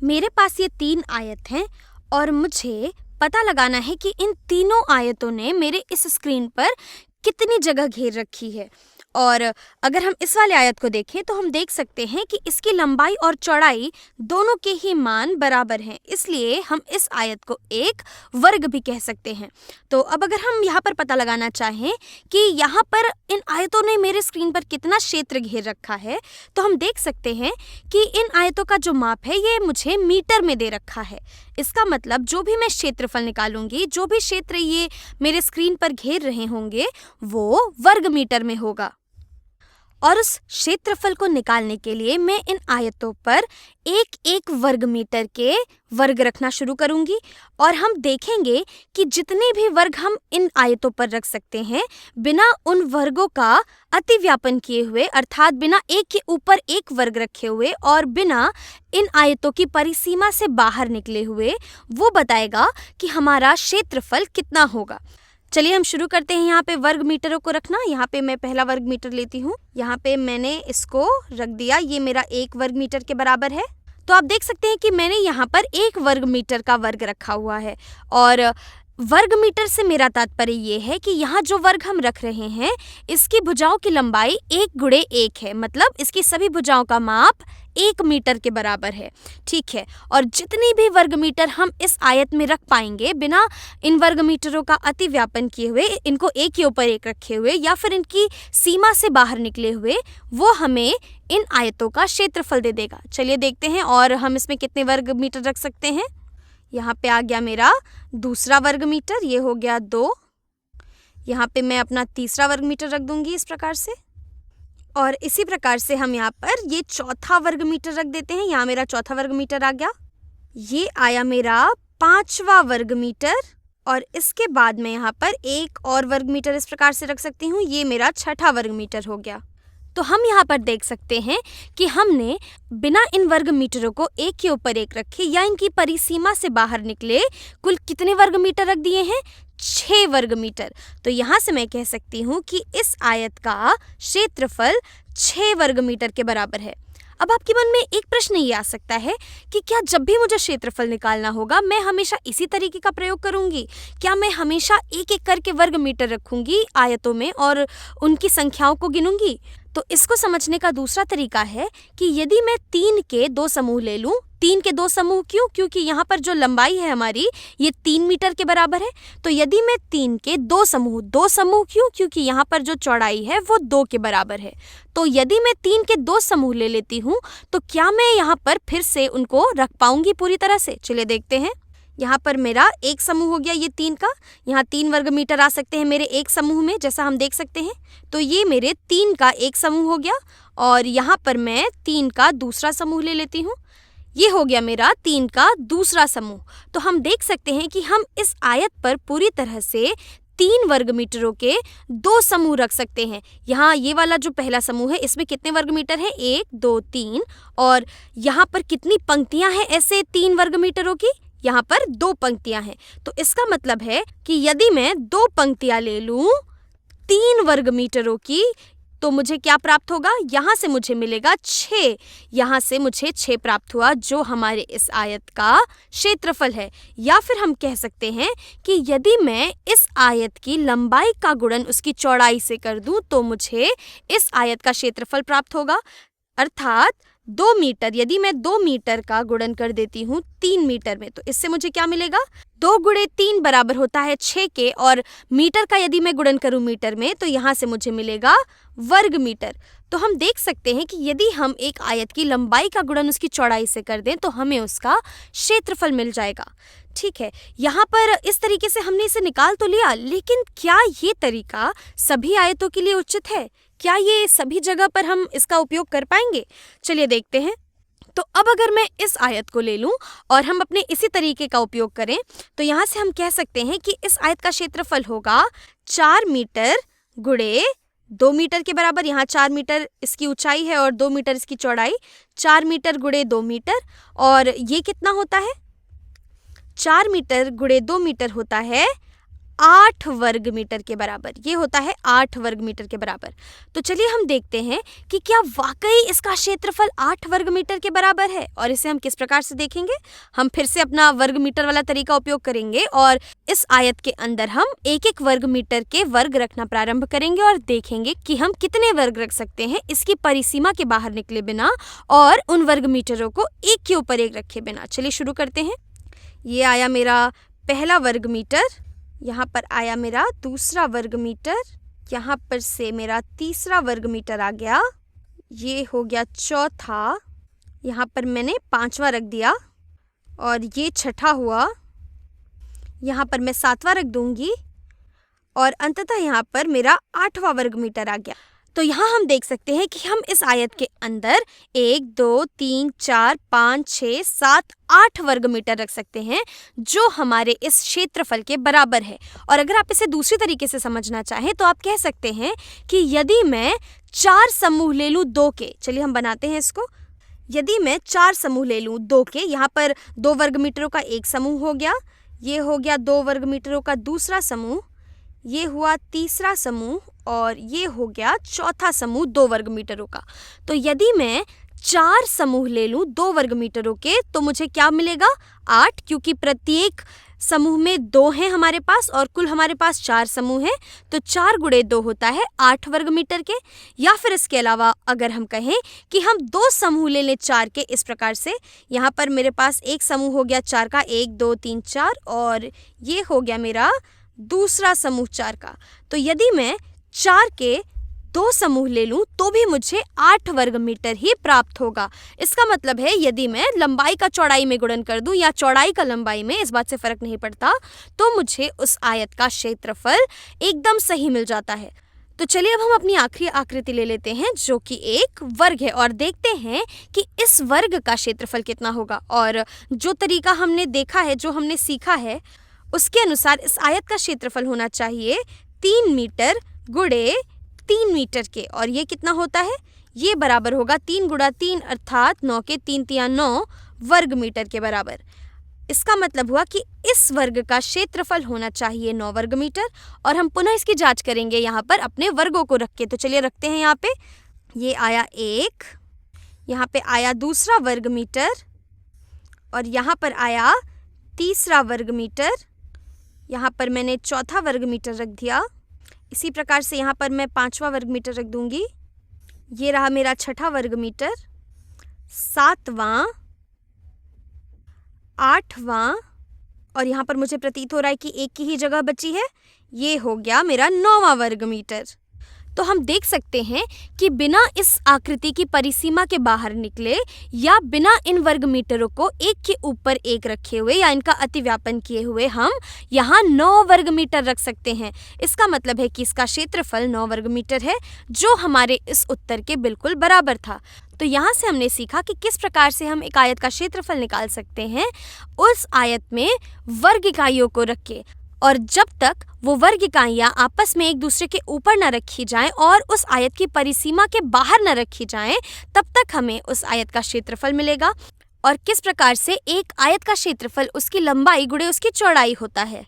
मेरे पास ये 3 आयत हैं और मुझे पता लगाना है कि इन तीनों आयतों ने मेरे इस स्क्रीन पर कितनी जगह घेर रखी है। और अगर हम इस वाले आयत को देखें तो हम देख सकते हैं कि इसकी लंबाई और चौड़ाई दोनों के ही मान बराबर हैं, इसलिए हम इस आयत को एक वर्ग भी कह सकते हैं। तो अब अगर हम यहाँ पर पता लगाना चाहें कि यहाँ पर इन आयतों ने मेरे स्क्रीन पर कितना क्षेत्र घेर रखा है, तो हम देख सकते हैं कि इन आयतों का जो माप है ये मुझे मीटर में दे रखा है। इसका मतलब जो भी मैं क्षेत्रफल निकालूंगी, जो भी क्षेत्र ये मेरे स्क्रीन पर घेर रहे होंगे, वो वर्ग मीटर में होगा। और उस क्षेत्रफल को निकालने के लिए मैं इन आयतों पर एक एक वर्ग मीटर के वर्ग रखना शुरू करूंगी और हम देखेंगे कि जितने भी वर्ग हम इन आयतों पर रख सकते हैं, बिना उन वर्गों का अतिव्यापन किए हुए, अर्थात बिना एक के ऊपर एक वर्ग रखे हुए और बिना इन आयतों की परिसीमा से बाहर निकले हुए, वो बताएगा कि हमारा क्षेत्रफल कितना होगा। चलिए हम शुरू करते हैं यहाँ पे वर्ग मीटरों को रखना। यहाँ पे मैं पहला वर्ग मीटर लेती हूँ। यहाँ पे मैंने इसको रख दिया, ये मेरा 1 वर्ग मीटर के बराबर है। तो आप देख सकते हैं कि मैंने यहाँ पर 1 वर्ग मीटर का वर्ग रखा हुआ है। और वर्ग मीटर से मेरा तात्पर्य ये है कि यहाँ जो वर्ग हम रख रहे हैं, इसकी भुजाओं की लंबाई 1 गुणे 1 है, मतलब इसकी सभी भुजाओं का माप 1 मीटर के बराबर है। ठीक है, और जितनी भी वर्ग मीटर हम इस आयत में रख पाएंगे बिना इन वर्ग मीटरों का अतिव्यापन किए हुए, इनको एक के ऊपर एक रखे हुए या फिर इनकी सीमा से बाहर निकले हुए, वो हमें इन आयतों का क्षेत्रफल दे देगा। चलिए देखते हैं और हम इसमें कितने वर्ग मीटर रख सकते हैं। यहाँ पे आ गया मेरा दूसरा वर्ग मीटर, ये हो गया 2। यहाँ पे मैं अपना तीसरा वर्ग मीटर रख दूंगी इस प्रकार से, और इसी प्रकार से हम यहाँ पर ये चौथा वर्ग मीटर रख देते हैं। यहाँ मेरा चौथा वर्ग मीटर आ गया। ये आया मेरा 5वां वर्ग मीटर, और इसके बाद मैं यहाँ पर एक और वर्ग मीटर इस प्रकार से रख सकती हूँ। ये मेरा 6ठा वर्ग मीटर हो गया। तो हम यहाँ पर देख सकते हैं कि हमने बिना इन वर्ग मीटरों को एक के ऊपर एक रखे या इनकी परिसीमा से बाहर निकले कुल कितने वर्ग मीटर रख दिए हैं? 6 वर्ग मीटर। तो यहाँ से मैं कह सकती हूँ कि इस आयत का क्षेत्रफल 6 वर्ग मीटर के बराबर है। अब आपके मन में एक प्रश्न ये आ सकता है कि क्या जब भी मुझे क्षेत्रफल निकालना होगा मैं हमेशा इसी तरीके का प्रयोग करूंगी? क्या मैं हमेशा एक एक करके वर्ग मीटर रखूंगी आयतों में और उनकी संख्याओं को गिनूंगी? तो इसको समझने का दूसरा तरीका है कि यदि मैं 3 के 2 समूह ले लूं। 3 के 2 समूह क्यों? क्योंकि यहाँ पर जो लंबाई है हमारी, ये 3 मीटर के बराबर है। तो यदि मैं 3 के 2 समूह क्यों? क्योंकि यहाँ पर जो चौड़ाई है वो 2 के बराबर है। तो यदि मैं 3 के 2 समूह ले लेती हूँ तो क्या मैं यहाँ पर फिर से उनको रख पाऊंगी पूरी तरह से? चलिए देखते हैं। यहाँ पर मेरा एक समूह हो गया, ये 3 का। यहाँ 3 वर्ग मीटर आ सकते हैं मेरे एक समूह में, जैसा हम देख सकते हैं। तो ये मेरे 3 का एक समूह हो गया, और यहाँ पर मैं 3 का दूसरा समूह ले लेती हूँ। ये हो गया मेरा 3 का दूसरा समूह। तो हम देख सकते हैं कि हम इस आयत पर पूरी तरह से 3 वर्ग मीटरों के 2 समूह रख सकते हैं। यहाँ ये वाला जो पहला समूह है, इसमें कितने वर्ग मीटर है? 1 2 3। और यहाँ पर कितनी पंक्तियां हैं ऐसे 3 वर्ग मीटरों की? यहाँ पर 2 पंक्तियां हैं। तो इसका मतलब है कि यदि मैं 2 पंक्तियां ले लूं 3 वर्ग मीटरों की, तो मुझे क्या प्राप्त होगा? यहाँ से मुझे मिलेगा 6। यहाँ से मुझे 6 प्राप्त हुआ, जो हमारे इस आयत का क्षेत्रफल है। या फिर हम कह सकते हैं कि यदि मैं इस आयत की लंबाई का गुणन उसकी चौड़ाई से कर दूं तो मुझे इस आयत का क्षेत्रफल प्राप्त होगा। अर्थात 2 मीटर, यदि मैं 2 मीटर का गुणन कर देती हूँ 3 मीटर में, तो इससे मुझे क्या मिलेगा? 2 गुणे 3 बराबर होता है 6 के, और मीटर का यदि मैं गुणन करूँ मीटर में, तो यहाँ से मुझे मिलेगा वर्ग मीटर। तो हम देख सकते हैं कि यदि हम एक आयत की लंबाई का गुणन उसकी चौड़ाई से कर दें तो हमें उसका क्षेत्रफल मिल जाएगा। ठीक है, यहाँ पर इस तरीके से हमने इसे निकाल तो लिया, लेकिन क्या ये तरीका सभी आयतों के लिए उचित है? क्या ये सभी जगह पर हम इसका उपयोग कर पाएंगे? चलिए देखते हैं। तो अब अगर मैं इस आयत को ले लूं और हम अपने इसी तरीके का उपयोग करें, तो यहाँ से हम कह सकते हैं कि इस आयत का क्षेत्रफल होगा 4 मीटर गुणे 2 मीटर के बराबर। यहाँ 4 मीटर इसकी ऊंचाई है और 2 मीटर इसकी चौड़ाई। 4 मीटर गुणे 2 मीटर, और ये कितना होता है? 4 मीटर गुणे 2 मीटर होता है 8 वर्ग मीटर के बराबर। ये होता है 8 वर्ग मीटर के बराबर। तो चलिए हम देखते हैं कि क्या वाकई इसका क्षेत्रफल 8 वर्ग मीटर के बराबर है। और इसे हम किस प्रकार से देखेंगे, हम फिर से अपना वर्ग मीटर वाला तरीका उपयोग करेंगे और इस आयत के अंदर हम एक एक वर्ग मीटर के वर्ग रखना प्रारंभ करेंगे और देखेंगे कि हम कितने वर्ग रख सकते हैं इसकी परिसीमा के बाहर निकले बिना और उन वर्ग मीटरों को एक के ऊपर एक रखे बिना। चलिए शुरू करते हैं। ये आया मेरा पहला वर्ग मीटर, यहाँ पर आया मेरा दूसरा वर्ग मीटर, यहाँ पर से मेरा तीसरा वर्ग मीटर आ गया, ये हो गया चौथा, यहाँ पर मैंने पांचवा रख दिया और ये छठा हुआ, यहाँ पर मैं सातवां रख दूंगी और अंततः यहाँ पर मेरा 8वां वर्ग मीटर आ गया। तो यहाँ हम देख सकते हैं कि हम इस आयत के अंदर 1, 2, 3, 4, 5, 6, 7, 8 वर्ग मीटर रख सकते हैं जो हमारे इस क्षेत्रफल के बराबर है। और अगर आप इसे दूसरी तरीके से समझना चाहें तो आप कह सकते हैं कि यदि मैं 4 समूह ले लूँ 2 के, चलिए हम बनाते हैं इसको। यदि मैं 4 समूह ले लूँ 2 के, यहाँ पर 2 वर्ग मीटरों का एक समूह हो गया, ये हो गया 2 वर्ग मीटरों का दूसरा समूह, ये हुआ तीसरा समूह और ये हो गया चौथा समूह 2 वर्ग मीटरों का। तो यदि मैं 4 समूह ले लूँ 2 वर्ग मीटरों के तो मुझे क्या मिलेगा, 8, क्योंकि प्रत्येक समूह में 2 हैं हमारे पास और कुल हमारे पास 4 समूह हैं। तो 4 गुणे 2 होता है 8 वर्ग मीटर के। या फिर इसके अलावा अगर हम कहें कि हम 2 समूह ले लें 4 के, इस प्रकार से यहाँ पर मेरे पास एक समूह हो गया 4 का, 1, 2, 3, 4 और ये हो गया मेरा दूसरा समूह 4 का। तो यदि मैं 4 के 2 समूह ले लूं तो भी मुझे 8 वर्ग मीटर ही प्राप्त होगा। इसका मतलब है यदि मैं लंबाई का चौड़ाई में गुणन कर दूं या चौड़ाई का लंबाई में, इस बात से फर्क नहीं पड़ता, तो मुझे उस आयत का क्षेत्रफल एकदम सही मिल जाता है। तो चलिए अब हम अपनी आखिरी आकृति ले लेते हैं जो कि एक वर्ग है और देखते हैं कि इस वर्ग का क्षेत्रफल कितना होगा। और जो तरीका हमने देखा है, जो हमने सीखा है, उसके अनुसार इस आयत का क्षेत्रफल होना चाहिए 3 मीटर गुणे 3 मीटर के। और ये कितना होता है, ये बराबर होगा 3 गुणा 3 अर्थात 9 के 3 तिया 9 वर्ग मीटर के बराबर। इसका मतलब हुआ कि इस वर्ग का क्षेत्रफल होना चाहिए 9 वर्ग मीटर। और हम पुनः इसकी जांच करेंगे यहाँ पर अपने वर्गों को रख के। तो चलिए रखते हैं। यहाँ पे ये आया 1, यहाँ पे आया दूसरा वर्ग मीटर और यहाँ पर आया तीसरा वर्ग मीटर, यहाँ पर मैंने चौथा वर्ग मीटर रख दिया। इसी प्रकार से यहाँ पर मैं 5वां वर्ग मीटर रख दूंगी। ये रहा मेरा 6ठा वर्ग मीटर, 7वां, 8वां और यहाँ पर मुझे प्रतीत हो रहा है कि एक की ही जगह बची है, ये हो गया मेरा 9वां वर्ग मीटर। तो हम देख सकते हैं कि बिना इस आकृति की परिसीमा के बाहर निकले या बिना इन वर्ग मीटरों को एक के ऊपर एक रखे हुए या इनका अतिव्यापन किए हुए हम यहाँ 9 वर्ग मीटर रख सकते हैं। इसका मतलब है कि इसका क्षेत्रफल 9 वर्ग मीटर है जो हमारे इस उत्तर के बिल्कुल बराबर था। तो यहाँ से हमने सीखा कि किस प्रकार से हम एक आयत का क्षेत्रफल निकाल सकते हैं उस आयत में वर्ग इकाइयों को रख के। और जब तक वो वर्ग इकाइयाँ आपस में एक दूसरे के ऊपर न रखी जाएं और उस आयत की परिसीमा के बाहर न रखी जाएं, तब तक हमें उस आयत का क्षेत्रफल मिलेगा। और किस प्रकार से एक आयत का क्षेत्रफल उसकी लंबाई गुणे उसकी चौड़ाई होता है।